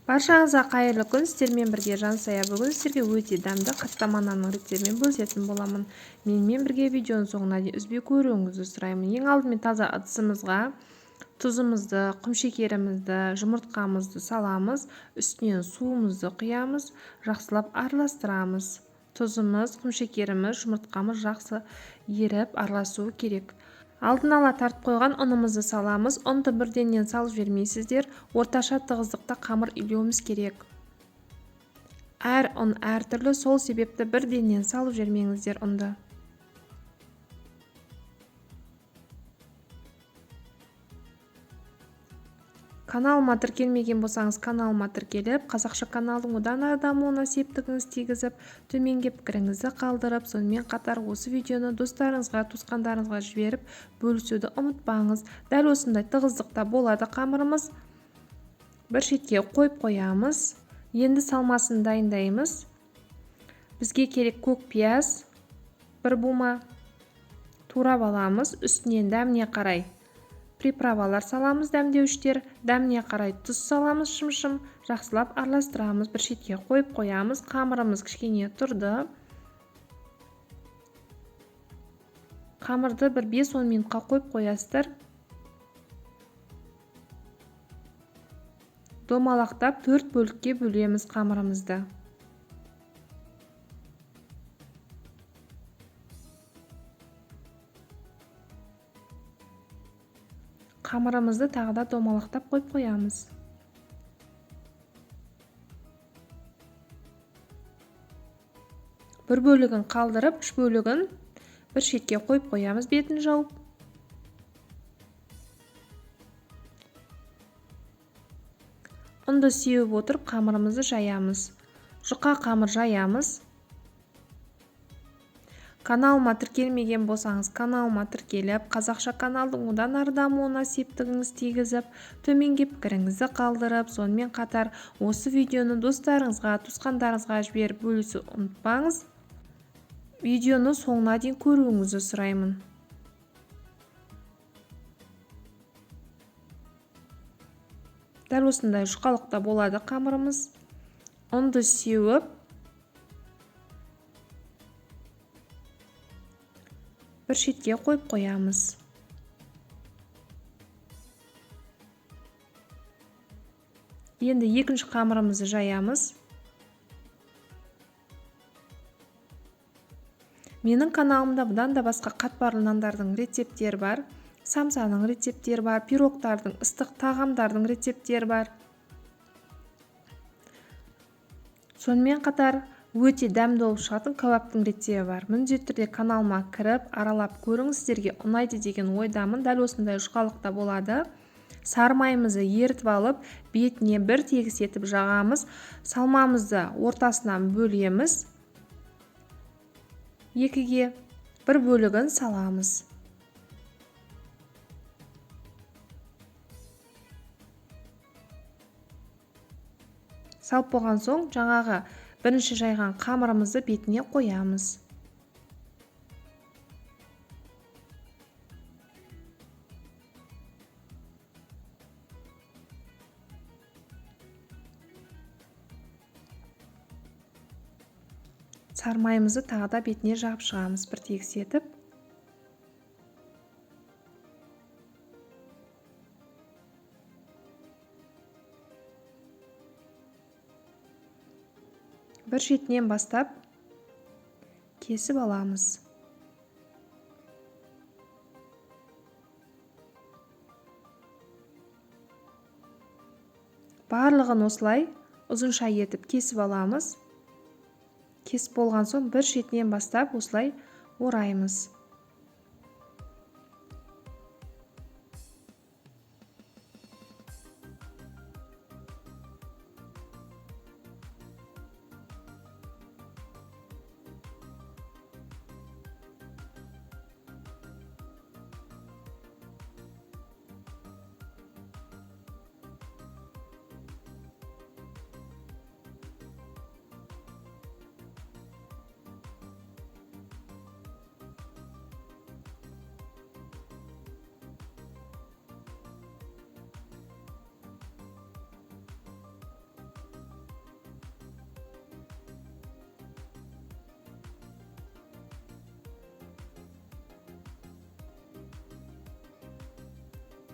Баршаңызға қайырлы күн. Сіздермен бірге Жансая. Бүгін сіздерге өте дәмді қатты нанның рецептімен бөлісетін боламын. Менімен бірге видеоның соңына дейін үзбей көруіңізді сұраймын. Ең алдымен таза ыдысымызға тұзымызды, құмшекерімізді, жұмыртқамызды саламыз. Үстінен суымызды құямыз, жақсылап араластырамыз. Тұзымыз, құмшекеріміз, жұмыртқамыз жақсы еріп араласуы керек. Алдын ала тартып қойған ұнымызды саламыз. Ұнды бірденнен салып жібермейсіздер. Орташа тығыздықта қамыр илеуіміз керек. Әр ұн әртүрлі, сол себепті бірденнен салып жібермеңіздер ұнды. Каналыма тіркелмеген болсаңыз, каналыма тіркеліп, қазақша каналдың одан ары дамуына септігіңіз тигізіп, төменге пікіріңізді қалдырып, сонымен қатар осы видеоны достарыңызға, туысқандарыңызға жіберіп, бөлісуді ұмытпаңыз. Дәл осындай тығыздықта болады қамырымыз. Bir шетке қойып қоямыз. Енді салмасын дайындаймыз. Бізге керек көк пияз, бір бума турап аламыз. Үстінен дәміне қарай приправалар саламыз, дәмдеуіштер. Дәміне қарай тұз саламыз, шым-шым. Жақсылап араластырамыз. Bir шетке қойып қоямыз. Қамырымыз кішкене тұрды. Қамырды бір 5-10 минутқа қойып қоясыздар. Домалақтап 4 бөлікке бөлеміз қамырымызды. Қамырымызды тағы да домалақтап қойып қоямыз. Бір бөлігін қалдырып, 3 бөлігін бір шетке қойып қоямыз, бетін жауып. Ұнды сеуіп отырып, қамырымызды жаямыз. Жұқа қамыр жаямыз. Каналыма тіркелмеген болсаңыз, каналыма тіркеліп, қазақша каналдың одан ары дамуына септігіңіз тигізіп, төменге пікіріңізді қалдырып, сонымен қатар осы видеоны достарыңызға, туысқандарыңызға жіберіп бөлісуді ұмытпаңыз. Видеоны соңына дейін көруіңізді сұраймын. Дәл осындай жұқалықта болады қамырымыз. Ұнды сеуіп, бір шетке қойып қоямыз. Енді екінші қамырымызды жаямыз. Менің каналымда бұдан да басқа қатпарлы нандардың рецептері бар. Самсаның рецептері бар, пирогтардың, ыстық тағамдардың рецептері бар. Сонымен қатар өте дәмді болып шығатын кәуаптың рецебі бар. Міндетті түрде каналыма кіріп, аралап көріңіз, сіздерге ұнайды деген ойдамын. Дәл осындай жұқалықта болады. Сары майымызды ерітіп алып, бетіне бір тегіс етіп жағамыз. Салмамызды ортасынан бөлеміз. Екіге бір бөлігін саламыз. Салып болған соң, жаңағы бірінші жайған қамырымызды бетіне қоямыз. Сары майымызды тағы да бетіне жағып шығамыз, бір тегіс етіп. Bir шетінен бастап кесіп аламыз. Барлығын осылай ұзынша етіп кесіп аламыз. Кесіп болған соң бір шетінен бастап осылай ораймыз.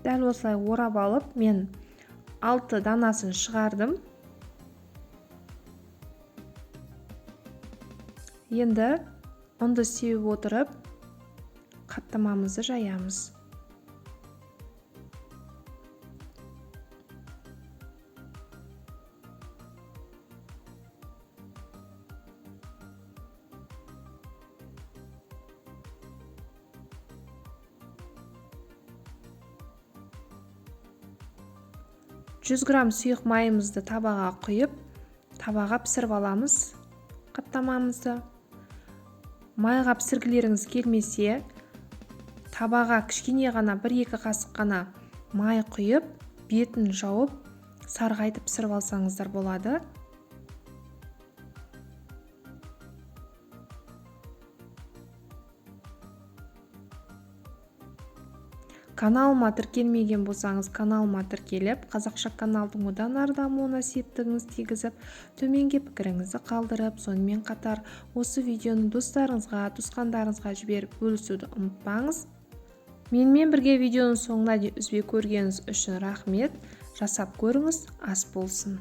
Дәл осылай орап алып, мен 6 данасын шығардым. Енді ұнды сеуіп отырып, қаттамамызды жаямыз. Жүз грамм сұйық майымызды табаға құйып, табаға пісіріп аламыз қаттамамызды. Майға пісіргілеріңіз келмесе, табаға кішкене ғана 1-2 қасық қана май құйып, бетін жауып, сарғайтып пісіріп алсаңыздар болады. Каналыма тіркелмеген болсаңыз, каналыма тіркеліп, қазақша каналдың одан ары дамуына септігіңіз тигізіп, төменге пікіріңізді қалдырып, сонымен қатар осы видеоны достарыңызға, туысқандарыңызға жіберіп бөлісуді ұмытпаңыз. Менімен бірге видеоның соңына дейін үзбей көргеніңіз үшін рахмет. Жасап көріңіз, ас болсын.